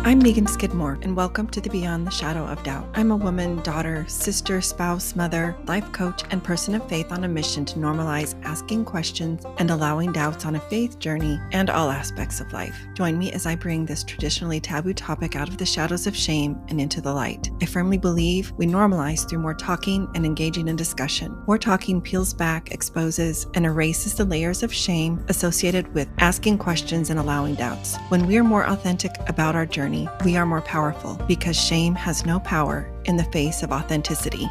I'm Megan Skidmore, and welcome to the Beyond the Shadow of Doubt. I'm a woman, daughter, sister, spouse, mother, life coach, and person of faith on a mission to normalize asking questions and allowing doubts on a faith journey and all aspects of life. Join me as I bring this traditionally taboo topic out of the shadows of shame and into the light. I firmly believe we normalize through more talking and engaging in discussion. More talking peels back, exposes, and erases the layers of shame associated with asking questions and allowing doubts. When we are more authentic about our journey, we are more powerful because shame has no power in the face of authenticity.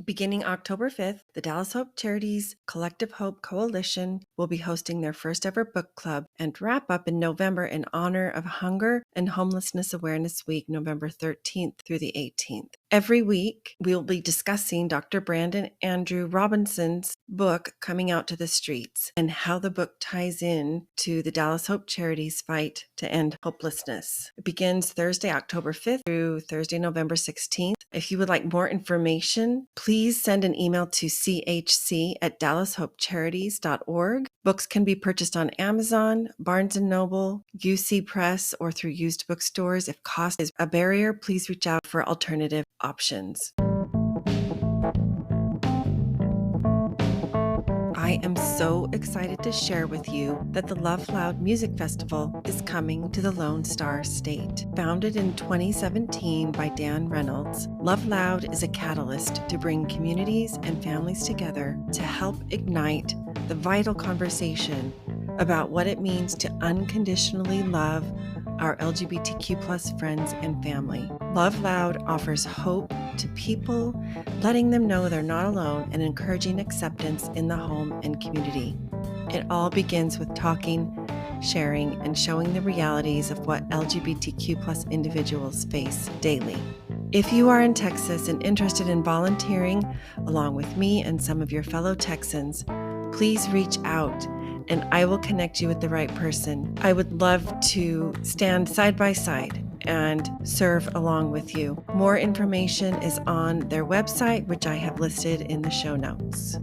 Beginning October 5th, the Dallas Hope Charities Collective Hope Coalition will be hosting their first ever book club and wrap up in November in honor of Hunger and Homelessness Awareness Week, November 13th through the 18th. Every week, we'll be discussing Dr. Brandon Andrew Robinson's book, Coming Out to the Streets, and how the book ties in to the Dallas Hope Charities fight to end hopelessness. It begins Thursday, October 5th through Thursday, November 16th. If you would like more information, please send an email to chc@dallashopecharities.org. Books can be purchased on Amazon, Barnes & Noble, UC Press, or through used bookstores. If cost is a barrier, please reach out for alternative options. I am so excited to share with you that the Love Loud Music Festival is coming to the Lone Star State. Founded in 2017 by Dan Reynolds, Love Loud is a catalyst to bring communities and families together to help ignite the vital conversation about what it means to unconditionally love our LGBTQ+ friends and family. Love Loud offers hope to people, letting them know they're not alone and encouraging acceptance in the home and community. It all begins with talking, sharing, and showing the realities of what LGBTQ+ individuals face daily. If you are in Texas and interested in volunteering along with me and some of your fellow Texans, please reach out and I will connect you with the right person. I would love to stand side by side and serve along with you. More information is on their website, which I have listed in the show notes.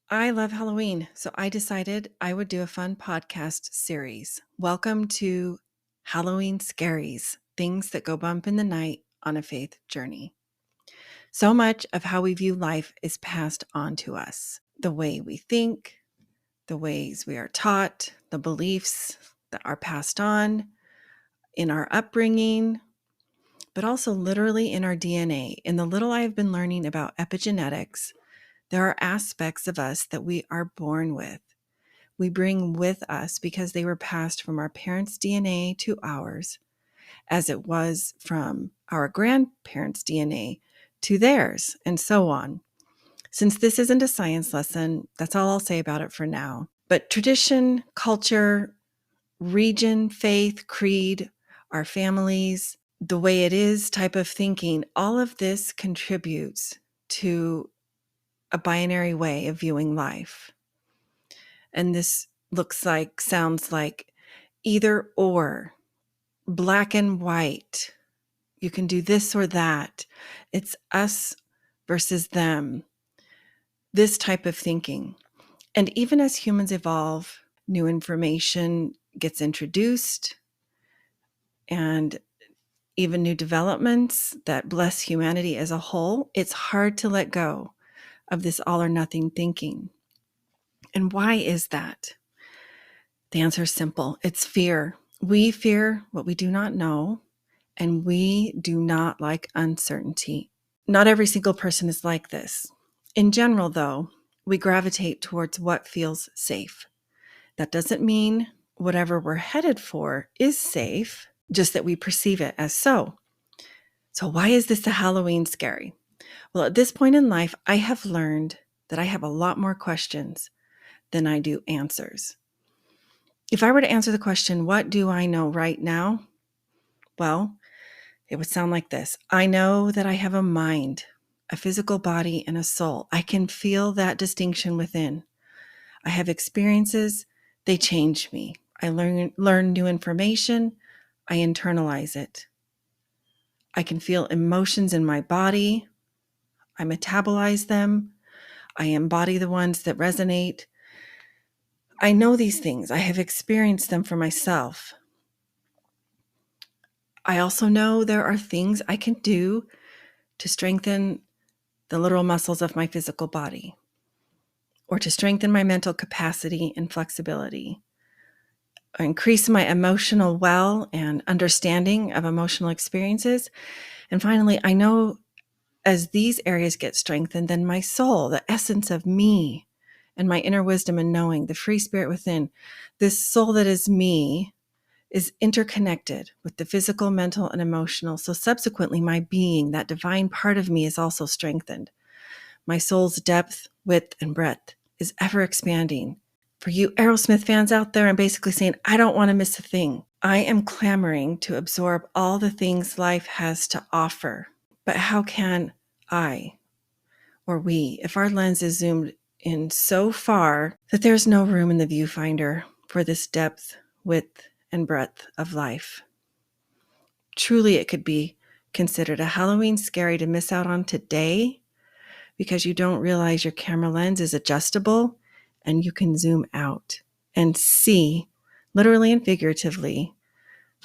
I love Halloween, so I decided I would do a fun podcast series. Welcome to Halloween Scaries, things that go bump in the night on a faith journey. So much of how we view life is passed on to us. The way we think, the ways we are taught, the beliefs that are passed on in our upbringing, but also literally in our DNA. In the little I have been learning about epigenetics, there are aspects of us that we are born with. We bring with us because they were passed from our parents' DNA to ours, as it was from our grandparents' DNA to theirs, and so on. Since this isn't a science lesson, that's all I'll say about it for now. But tradition, culture, region, faith, creed, our families, the way it is type of thinking, all of this contributes to a binary way of viewing life. And this sounds like either or, black and white. You can do this or that. It's us versus them. This type of thinking. And even as humans evolve, new information gets introduced and even new developments that bless humanity as a whole, it's hard to let go of this all or nothing thinking. And why is that? The answer is simple. It's fear. We fear what we do not know, and we do not like uncertainty. Not every single person is like this. In general, though, we gravitate towards what feels safe. That doesn't mean whatever we're headed for is safe, just that we perceive it as so. So why is this a Halloween scary? Well, at this point in life, I have learned that I have a lot more questions than I do answers. If I were to answer the question, what do I know right now? Well, it would sound like this. I know that I have a mind, a physical body, and a soul. I can feel that distinction within. I have experiences, they change me. I learn new information, I internalize it. I can feel emotions in my body, I metabolize them, I embody the ones that resonate. I know these things. I have experienced them for myself. I also know there are things I can do to strengthen the literal muscles of my physical body, or to strengthen my mental capacity and flexibility, or increase my emotional well and understanding of emotional experiences. And finally, I know as these areas get strengthened, then my soul, the essence of me, and my inner wisdom and knowing, the free spirit within, this soul that is me, is interconnected with the physical, mental, and emotional. So subsequently, my being, that divine part of me, is also strengthened. My soul's depth, width, and breadth is ever expanding. For you Aerosmith fans out there, I'm basically saying, I don't want to miss a thing. I am clamoring to absorb all the things life has to offer. But how can I, or we, if our lens is zoomed in so far that there's no room in the viewfinder for this depth, width, and breadth of life? Truly, it could be considered a Halloween scary to miss out on today because you don't realize your camera lens is adjustable and you can zoom out and see, literally and figuratively,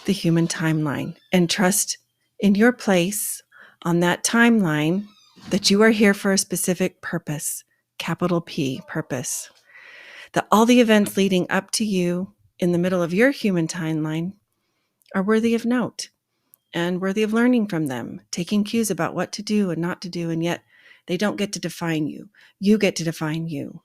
the human timeline and trust in your place on that timeline that you are here for a specific purpose, capital P, purpose. That all the events leading up to you in the middle of your human timeline are worthy of note and worthy of learning from them, taking cues about what to do and not to do, and yet they don't get to define you. You get to define you.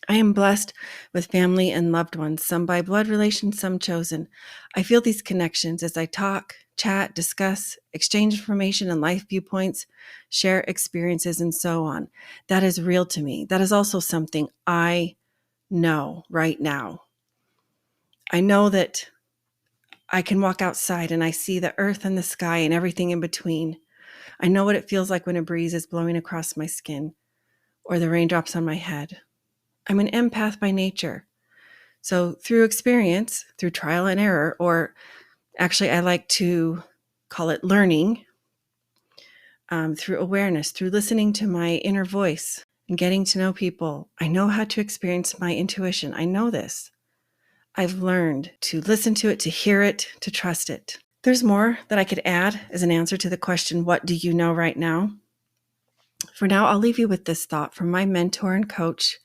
I am blessed with family and loved ones, some by blood relation, some chosen. I feel these connections as I talk, chat, discuss, exchange information and life viewpoints, share experiences, and so on. That is real to me. That is also something I know right now. I know that I can walk outside and I see the earth and the sky and everything in between. I know what it feels like when a breeze is blowing across my skin or the raindrops on my head. I'm an empath by nature. So through experience, through trial and error, or actually I like to call it learning, through awareness, through listening to my inner voice and getting to know people, I know how to experience my intuition. I know this. I've learned to listen to it, to hear it, to trust it. There's more that I could add as an answer to the question, what do you know right now? For now, I'll leave you with this thought from my mentor and coach,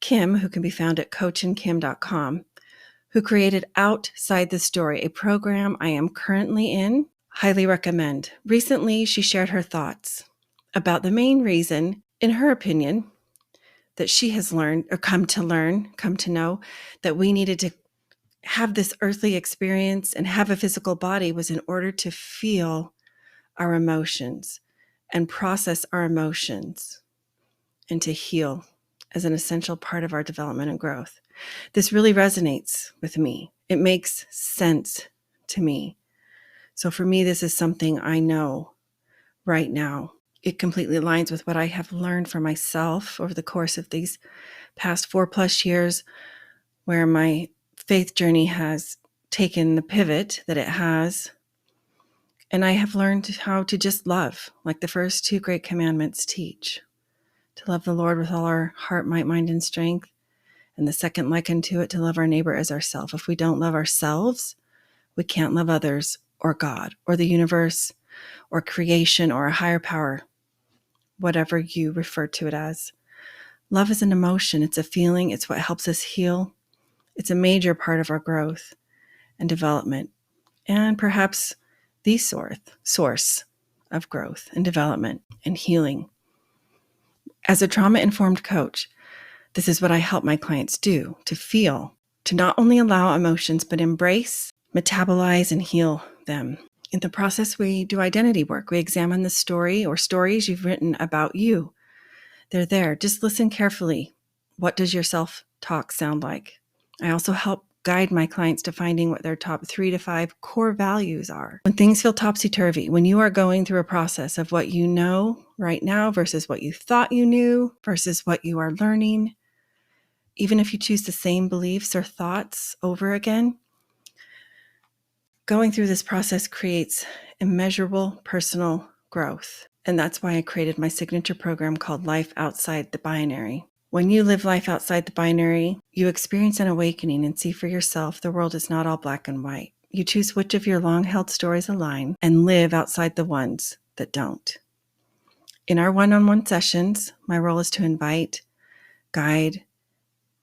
Kim, who can be found at coachandkim.com, who created Outside the Story, a program I am currently in. Highly recommend. Recently, she shared her thoughts about the main reason, in her opinion, that she has learned or come to know that we needed to have this earthly experience and have a physical body was in order to feel our emotions and process our emotions and to heal as an essential part of our development and growth. This really resonates with me. It makes sense to me. So for me, this is something I know right now. It completely aligns with what I have learned for myself over the course of these past 4+ years, where my faith journey has taken the pivot that it has. And I have learned how to just love, like the first 2 great commandments teach, to love the Lord with all our heart, might, mind, and strength. And the second like unto it, to love our neighbor as ourselves. If we don't love ourselves, we can't love others or God or the universe or creation or a higher power, whatever you refer to it as. Love is an emotion. It's a feeling. It's what helps us heal. It's a major part of our growth and development, and perhaps the source of growth and development and healing. As a trauma-informed coach, this is what I help my clients do, to feel, to not only allow emotions, but embrace, metabolize, and heal them. In the process, we do identity work. We examine the story or stories you've written about you. They're there. Just listen carefully. What does your self-talk sound like? I also help guide my clients to finding what their top 3 to 5 core values are. When things feel topsy-turvy, when you are going through a process of what you know right now versus what you thought you knew versus what you are learning, even if you choose the same beliefs or thoughts over again, going through this process creates immeasurable personal growth. And that's why I created my signature program called Life Outside the Binary. When you live life outside the binary, you experience an awakening and see for yourself the world is not all black and white. You choose which of your long-held stories align and live outside the ones that don't. In our one-on-one sessions, my role is to invite, guide,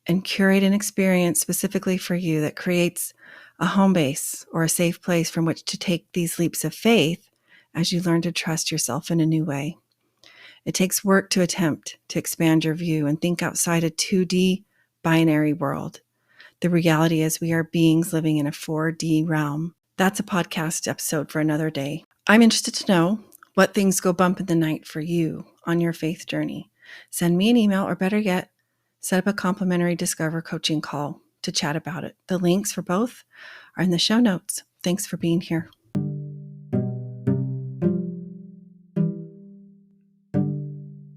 and curate an experience specifically for you that creates a home base or a safe place from which to take these leaps of faith as you learn to trust yourself in a new way. It takes work to attempt to expand your view and think outside a 2D binary world. The reality is we are beings living in a 4D realm. That's a podcast episode for another day. I'm interested to know what things go bump in the night for you on your faith journey. Send me an email, or better yet, set up a complimentary Discover coaching call to chat about it. The links for both are in the show notes. Thanks for being here.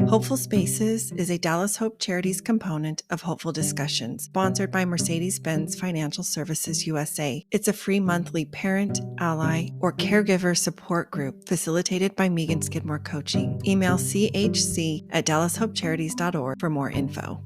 Hopeful Spaces is a Dallas Hope Charities component of Hopeful Discussions, sponsored by Mercedes-Benz Financial Services USA. It's a free monthly parent, ally, or caregiver support group facilitated by Megan Skidmore Coaching. Email chc@dallashopecharities.org for more info.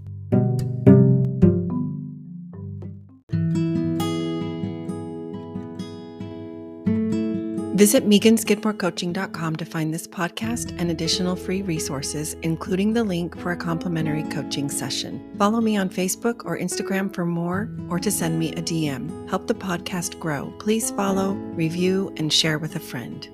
Visit meganskidmorecoaching.com to find this podcast and additional free resources, including the link for a complimentary coaching session. Follow me on Facebook or Instagram for more, or to send me a DM. Help the podcast grow. Please follow, review, and share with a friend.